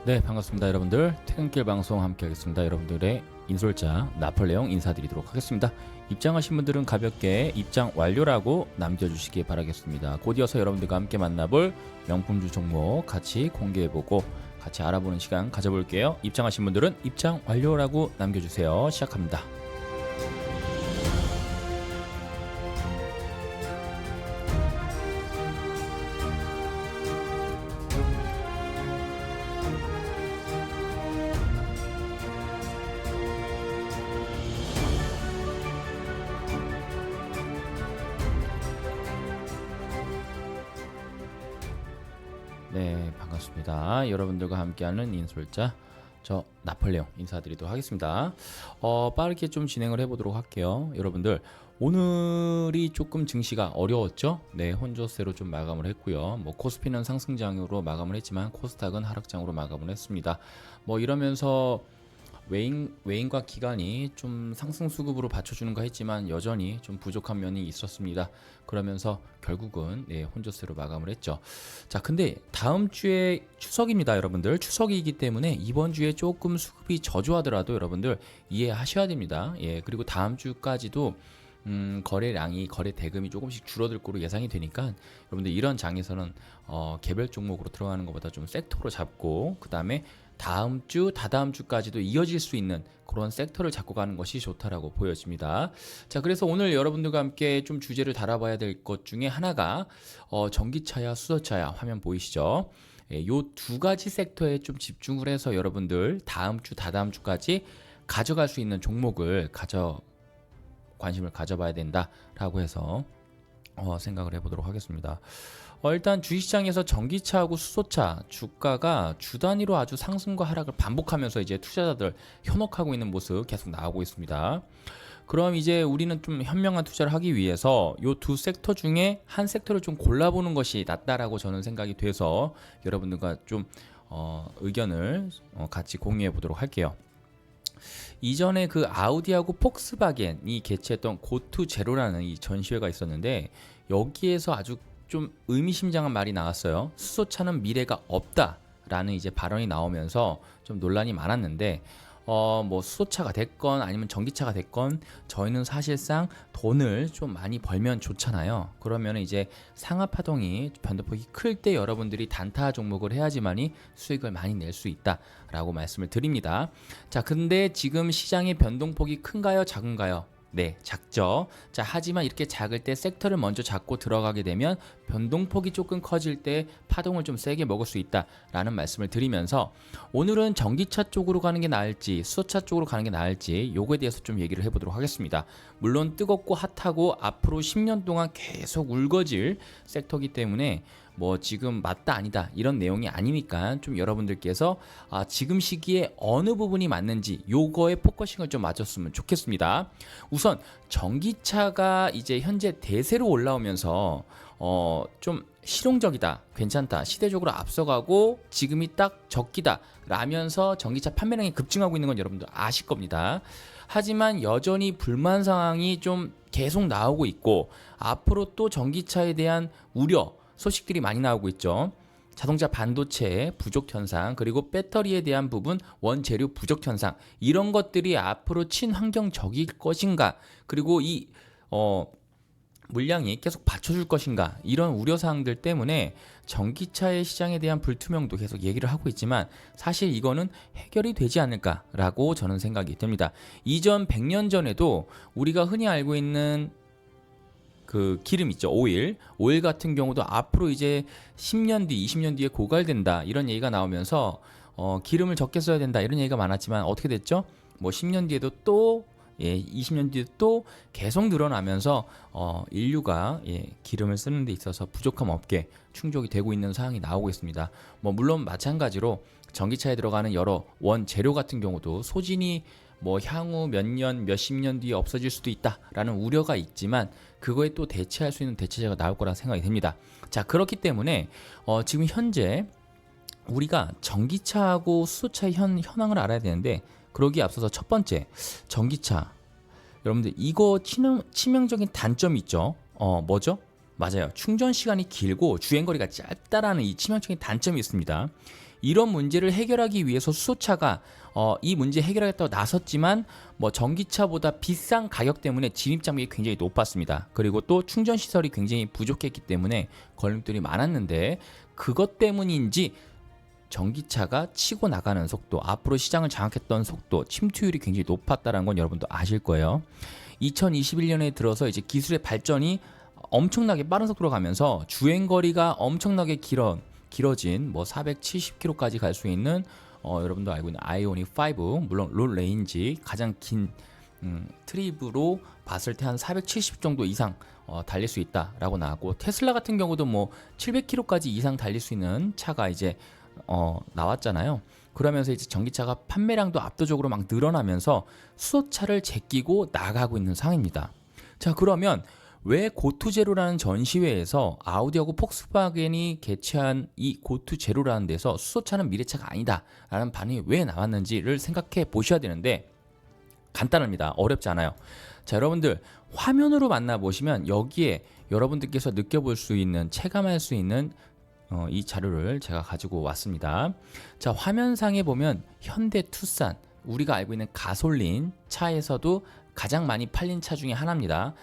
네, 반갑습니다. 여러분들 퇴근길 방송 함께 하겠습니다. 여러분들의 인솔자 나폴레옹 인사드리도록 하겠습니다. 입장하신 분들은 가볍게 입장 완료라고 남겨주시기 바라겠습니다. 곧 이어서 여러분들과 함께 만나볼 명품주 종목 같이 공개해보고 같이 알아보는 시간 가져볼게요. 입장하신 분들은 입장 완료라고 남겨주세요. 시작합니다. 네, 반갑습니다. 여러분들과 함께하는 인솔자 저 나폴레옹 인사드리도록 하겠습니다. 빠르게 좀 진행을 해보도록 할게요. 여러분들 오늘이 조금 증시가 어려웠죠? 네, 혼조세로 좀 마감을 했고요. 뭐 코스피는 상승장으로 마감을 했지만 코스닥은 하락장으로 마감을 했습니다. 뭐 이러면서 외인과 기관이 좀 상승 수급으로 받쳐주는가 했지만 여전히 좀 부족한 면이 있었습니다. 그러면서 결국은 혼조세로 마감을 했죠. 자, 근데 다음 주에 추석입니다, 여러분들. 추석이기 때문에 이번 주에 조금 수급이 저조하더라도 여러분들 이해하셔야 됩니다. 예, 그리고 다음 주까지도 거래량이 거래 대금이 조금씩 줄어들 거로 예상이 되니까 여러분들 이런 장에서는 개별 종목으로 들어가는 것보다 좀 섹터로 잡고 그 다음에 다음 주, 다다음 주까지도 이어질 수 있는 그런 섹터를 잡고 가는 것이 좋다라고 보여집니다. 자, 그래서 오늘 여러분들과 함께 좀 주제를 다뤄봐야 될 것 중에 하나가 전기차야 수소차야 화면 보이시죠? 요 두 가지 섹터에 좀 집중을 해서 여러분들 다음 주, 다다음 주까지 가져갈 수 있는 종목을 관심을 가져봐야 된다라고 해서 생각을 해보도록 하겠습니다. 일단 주식시장에서 전기차하고 수소차 주가가 주 단위로 아주 상승과 하락을 반복하면서 이제 투자자들 현혹하고 있는 모습 계속 나오고 있습니다. 그럼 이제 우리는 좀 현명한 투자를 하기 위해서 이 두 섹터 중에 한 섹터를 좀 골라보는 것이 낫다라고 저는 생각이 돼서 여러분들과 좀 의견을 같이 공유해 보도록 할게요. 이전에 그 아우디하고 폭스바겐이 개최했던 고투 제로라는 이 전시회가 있었는데 여기에서 아주 좀 의미심장한 말이 나왔어요. 수소차는 미래가 없다라는 이제 발언이 나오면서 좀 논란이 많았는데 뭐 수소차가 됐건 아니면 전기차가 됐건 저희는 사실상 돈을 좀 많이 벌면 좋잖아요. 그러면 이제 상하 파동이 변동폭이 클 때 여러분들이 단타 종목을 해야지만이 수익을 많이 낼 수 있다라고 말씀을 드립니다. 자, 근데 지금 시장의 변동폭이 큰가요, 작은가요? 네, 작죠. 자, 하지만 이렇게 작을 때 섹터를 먼저 잡고 들어가게 되면 변동폭이 조금 커질 때 파동을 좀 세게 먹을 수 있다라는 말씀을 드리면서 오늘은 전기차 쪽으로 가는 게 나을지 수소차 쪽으로 가는 게 나을지 요거에 대해서 좀 얘기를 해보도록 하겠습니다. 물론 뜨겁고 핫하고 앞으로 10년 동안 계속 울거질 섹터이기 때문에 뭐 지금 맞다 아니다 이런 내용이 아니니까 좀 여러분들께서 지금 시기에 어느 부분이 맞는지 요거에 포커싱을 좀 맞췄으면 좋겠습니다. 우선 전기차가 이제 현재 대세로 올라오면서 좀 실용적이다, 괜찮다, 시대적으로 앞서가고 지금이 딱 적기다 라면서 전기차 판매량이 급증하고 있는 건 여러분들 아실 겁니다. 하지만 여전히 불만 상황이 좀 계속 나오고 있고 앞으로 또 전기차에 대한 우려 소식들이 많이 나오고 있죠. 자동차 반도체 부족 현상, 그리고 배터리에 대한 부분 원재료 부족 현상, 이런 것들이 앞으로 친환경적일 것인가, 그리고 이 물량이 계속 받쳐줄 것인가, 이런 우려사항들 때문에 전기차의 시장에 대한 불투명도 계속 얘기를 하고 있지만 사실 이거는 해결이 되지 않을까라고 저는 생각이 듭니다. 이전 100년 전에도 우리가 흔히 알고 있는 그 기름 있죠, 오일 같은 경우도 앞으로 이제 10년 뒤 20년 뒤에 고갈된다 이런 얘기가 나오면서 기름을 적게 써야 된다 이런 얘기가 많았지만 어떻게 됐죠? 뭐 10년 뒤에도 또 20년 뒤에 또 계속 늘어나면서 인류가 기름을 쓰는 데 있어서 부족함 없게 충족이 되고 있는 상황이 나오고 있습니다. 뭐 물론 마찬가지로 전기차에 들어가는 여러 원재료 같은 경우도 소진이 뭐 향후 몇 년, 몇십 년 뒤에 없어질 수도 있다라는 우려가 있지만 그거에 또 대체할 수 있는 대체제가 나올 거라 생각이 됩니다. 자, 그렇기 때문에 지금 현재 우리가 전기차하고 수소차의 현황을 알아야 되는데 그러기에 앞서서 첫 번째, 전기차. 여러분들 이거 치명적인 단점이 있죠. 뭐죠? 맞아요. 충전 시간이 길고 주행거리가 짧다라는 이 치명적인 단점이 있습니다. 이런 문제를 해결하기 위해서 수소차가 이 문제 해결하겠다고 나섰지만 뭐 전기차보다 비싼 가격 때문에 진입 장벽이 굉장히 높았습니다. 그리고 또 충전 시설이 굉장히 부족했기 때문에 걸림돌이 많았는데 그것 때문인지 전기차가 치고 나가는 속도, 앞으로 시장을 장악했던 속도, 침투율이 굉장히 높았다는 건 여러분도 아실 거예요. 2021년에 들어서 이제 기술의 발전이 엄청나게 빠른 속도로 가면서 주행거리가 엄청나게 길어진 뭐 470km까지 갈 수 있는 여러분도 알고 있는 아이오닉 5, 물론 롤 레인지 가장 긴 트립으로 봤을 때 한 470 정도 이상 달릴 수 있다라고 나왔고, 테슬라 같은 경우도 뭐 700km까지 이상 달릴 수 있는 차가 이제 나왔잖아요. 그러면서 이제 전기차가 판매량도 압도적으로 막 늘어나면서 수소차를 제끼고 나가고 있는 상황입니다. 자, 그러면 왜 고투제로라는 전시회에서 아우디하고 폭스바겐이 개최한 이 고투제로라는 데서 수소차는 미래차가 아니다 라는 반응이 왜 나왔는지를 생각해 보셔야 되는데, 간단합니다. 어렵지 않아요. 자, 여러분들 화면으로 만나보시면 여기에 여러분들께서 느껴볼 수 있는, 체감할 수 있는 이 자료를 제가 가지고 왔습니다. 자, 화면상에 보면 현대 투싼, 우리가 알고 있는 가솔린 차에서도 가장 많이 팔린 차 중에 하나입니다.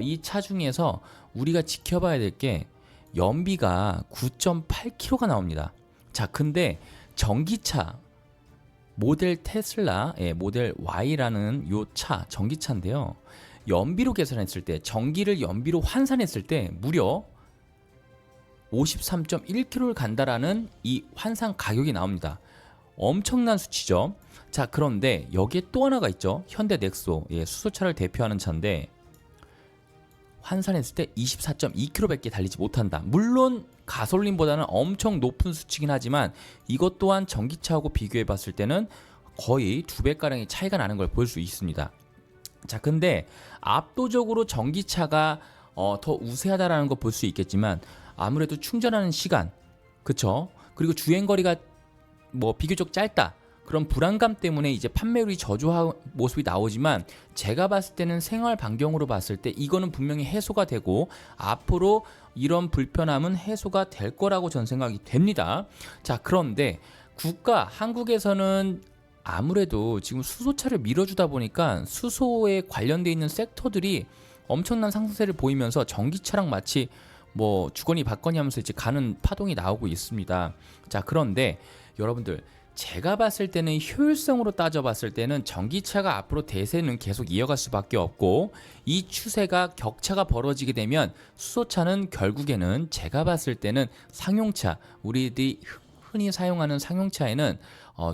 이 차 중에서 우리가 지켜봐야 될 게 연비가 9.8km가 나옵니다. 자, 근데 전기차 모델 테슬라 모델 Y라는 요 차, 전기차인데요. 연비로 계산했을 때, 전기를 연비로 환산했을 때 무려 53.1km를 간다라는 이 환산 가격이 나옵니다. 엄청난 수치죠. 자, 그런데 여기에 또 하나가 있죠. 현대 넥소, 수소차를 대표하는 차인데 환산했을 때 24.2km밖에 달리지 못한다. 물론 가솔린보다는 엄청 높은 수치긴 하지만 이것 또한 전기차하고 비교해 봤을 때는 거의 2배가량의 차이가 나는 걸 볼 수 있습니다. 자, 근데 압도적으로 전기차가 더 우세하다라는 거 볼 수 있겠지만 아무래도 충전하는 시간, 그쵸? 그리고 주행거리가 뭐 비교적 짧다, 그런 불안감 때문에 이제 판매율이 저조한 모습이 나오지만, 제가 봤을 때는 생활 반경으로 봤을 때 이거는 분명히 해소가 되고 앞으로 이런 불편함은 해소가 될 거라고 전 생각이 됩니다. 자, 그런데 한국에서는 아무래도 지금 수소차를 밀어주다 보니까 수소에 관련돼 있는 섹터들이 엄청난 상승세를 보이면서 전기차랑 마치 뭐 주거니 받거니 하면서 이제 가는 파동이 나오고 있습니다. 자, 그런데 여러분들 제가 봤을 때는 효율성으로 따져봤을 때는 전기차가 앞으로 대세는 계속 이어갈 수밖에 없고, 이 추세가 격차가 벌어지게 되면 수소차는 결국에는 제가 봤을 때는 상용차, 우리들이 흔히 사용하는 상용차에는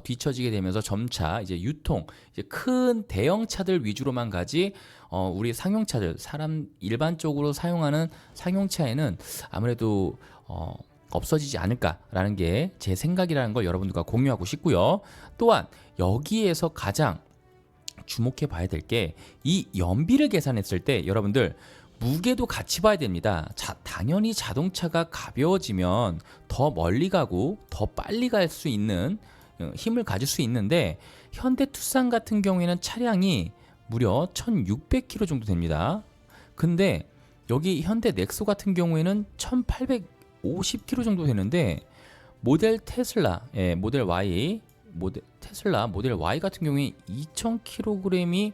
뒤처지게 되면서 점차 이제 유통, 이제 큰 대형차들 위주로만 가지 우리 상용차들, 사람 일반적으로 사용하는 상용차에는 아무래도 없어지지 않을까라는 게 제 생각이라는 걸 여러분들과 공유하고 싶고요. 또한 여기에서 가장 주목해 봐야 될 게 이 연비를 계산했을 때 여러분들 무게도 같이 봐야 됩니다. 자, 당연히 자동차가 가벼워지면 더 멀리 가고 더 빨리 갈 수 있는 힘을 가질 수 있는데, 현대 투싼 같은 경우에는 차량이 무려 1600km 정도 됩니다. 근데 여기 현대 넥소 같은 경우에는 1850km 정도 되는데, 모델 테슬라, 모델 Y, 테슬라 모델 Y 같은 경우에 2000kg이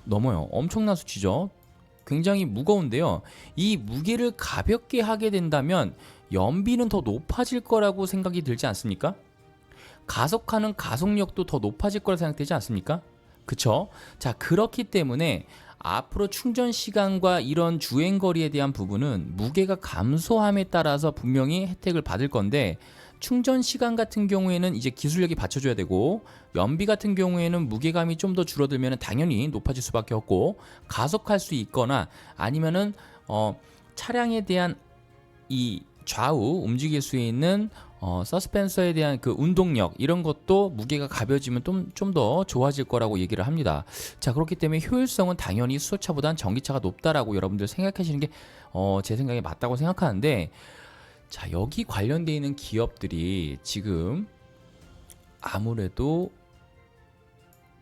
넘어요. 엄청난 수치죠. 굉장히 무거운데요. 이 무게를 가볍게 하게 된다면 연비는 더 높아질 거라고 생각이 들지 않습니까? 가속하는 가속력도 더 높아질 거라 생각되지 않습니까? 그쵸? 자, 그렇기 때문에 앞으로 충전 시간과 이런 주행 거리에 대한 부분은 무게가 감소함에 따라서 분명히 혜택을 받을 건데, 충전 시간 같은 경우에는 이제 기술력이 받쳐줘야 되고, 연비 같은 경우에는 무게감이 좀 더 줄어들면 당연히 높아질 수밖에 없고, 가속할 수 있거나 아니면은 차량에 대한 이 좌우 움직일 수 있는 서스펜서에 대한 그 운동력, 이런 것도 무게가 가벼워지면 좀 더 좋아질 거라고 얘기를 합니다. 자, 그렇기 때문에 효율성은 당연히 수소차보다는 전기차가 높다라고 여러분들 생각하시는 게 제 생각에 맞다고 생각하는데, 자, 여기 관련되어 있는 기업들이 지금 아무래도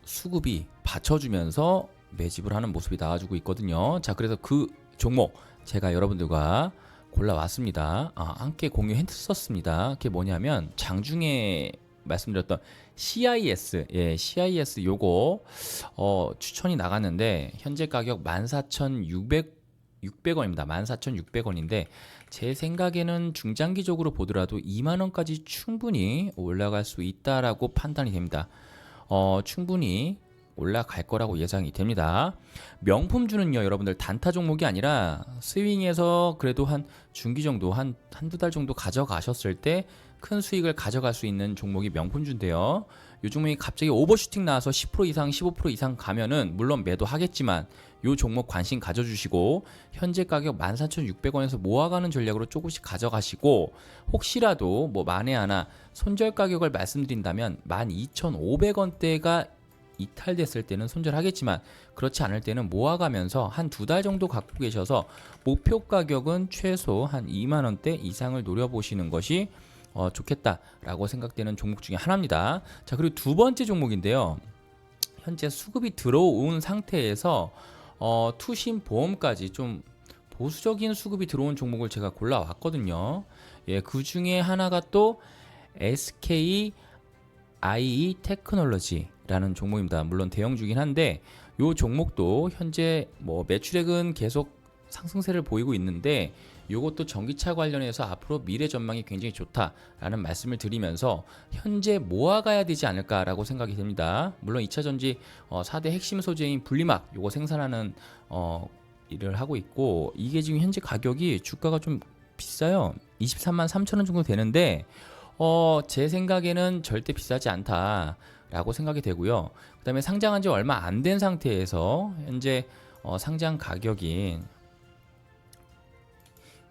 수급이 받쳐주면서 매집을 하는 모습이 나와주고 있거든요. 자, 그래서 그 종목 제가 여러분들과 골라왔습니다. 함께 공유했었습니다. 그게 뭐냐면 장중에 말씀드렸던 CIS, CIS 요거 추천이 나갔는데 현재 가격 14,600원입니다. 14,600원인데 제 생각에는 중장기적으로 보더라도 2만 원까지 충분히 올라갈 수 있다라고 판단이 됩니다. 충분히 올라갈 거라고 예상이 됩니다. 명품주는요, 여러분들 단타 종목이 아니라 스윙에서 그래도 한 중기 정도, 한두 달 정도 가져가셨을 때 큰 수익을 가져갈 수 있는 종목이 명품주인데요. 이 종목이 갑자기 오버슈팅 나와서 10% 이상, 15% 이상 가면은 물론 매도하겠지만 이 종목 관심 가져주시고 현재 가격 14,600원에서 모아가는 전략으로 조금씩 가져가시고 혹시라도 뭐 만에 하나 손절 가격을 말씀드린다면 12,500원대가 이탈됐을 때는 손절하겠지만 그렇지 않을 때는 모아가면서 한 두 달 정도 갖고 계셔서 목표 가격은 최소 한 2만 원대 이상을 노려보시는 것이 좋겠다라고 생각되는 종목 중에 하나입니다. 자, 그리고 두 번째 종목인데요. 현재 수급이 들어온 상태에서 투신 보험까지 좀 보수적인 수급이 들어온 종목을 제가 골라왔거든요. 예, 그 중에 하나가 또 SK IE 테크놀로지라는 종목입니다. 물론 대형주긴 한데 이 종목도 현재 뭐 매출액은 계속 상승세를 보이고 있는데 이것도 전기차 관련해서 앞으로 미래 전망이 굉장히 좋다라는 말씀을 드리면서 현재 모아가야 되지 않을까라고 생각이 됩니다. 물론 2차 전지 4대 핵심 소재인 분리막 이거 생산하는 일을 하고 있고 이게 지금 현재 가격이 주가가 좀 비싸요. 23만 3천 원 정도 되는데 제 생각에는 절대 비싸지 않다라고 생각이 되고요. 그 다음에 상장한 지 얼마 안 된 상태에서 현재 상장 가격인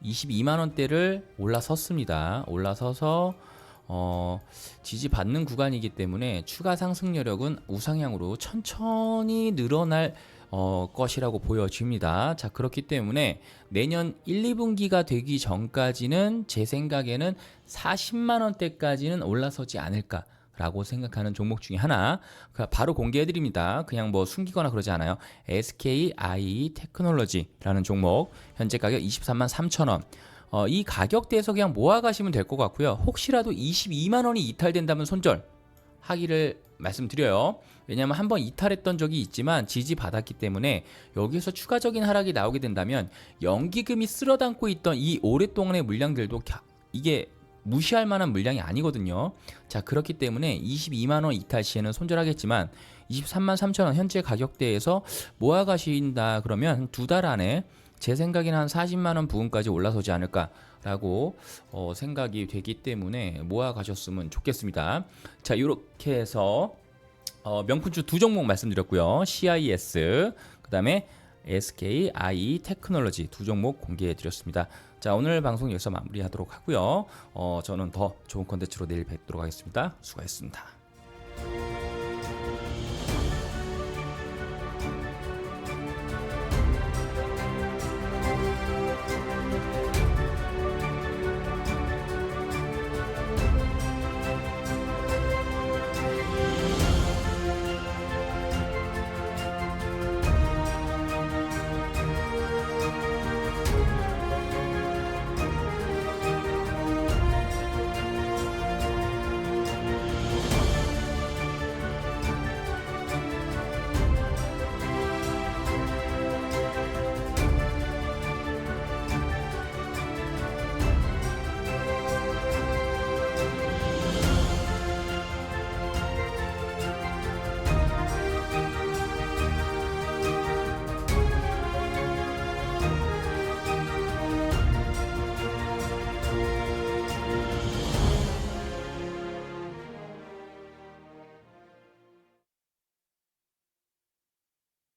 22만 원대를 올라섰습니다. 올라서서 지지받는 구간이기 때문에 추가 상승 여력은 우상향으로 천천히 늘어날 것이라고 보여집니다. 자, 그렇기 때문에 내년 1, 2분기가 되기 전까지는 제 생각에는 40만 원대까지는 올라서지 않을까 라고 생각하는 종목 중에 하나 바로 공개해 드립니다. 그냥 뭐 숨기거나 그러지 않아요. SK IE 테크놀로지라는 종목 현재 가격 23만 3천 원. 이 가격대에서 그냥 모아가시면 될 것 같고요. 혹시라도 22만 원이 이탈된다면 손절 하기를 말씀드려요. 왜냐하면 한번 이탈했던 적이 있지만 지지받았기 때문에 여기서 추가적인 하락이 나오게 된다면 연기금이 쓸어담고 있던 이 오랫동안의 물량들도 이게 무시할 만한 물량이 아니거든요. 자, 그렇기 때문에 22만 원 이탈 시에는 손절하겠지만 23만 3천 원 현재 가격대에서 모아가신다 그러면 두 달 안에 제 생각에는 한 40만 원 부근까지 올라서지 않을까라고 생각이 되기 때문에 모아가셨으면 좋겠습니다. 자, 이렇게 해서 명품주 두 종목 말씀드렸고요. CIS 그 다음에 SK IE 테크놀로지 두 종목 공개해 드렸습니다. 자, 오늘 방송 여기서 마무리하도록 하고요. 저는 더 좋은 컨텐츠로 내일 뵙도록 하겠습니다. 수고하셨습니다.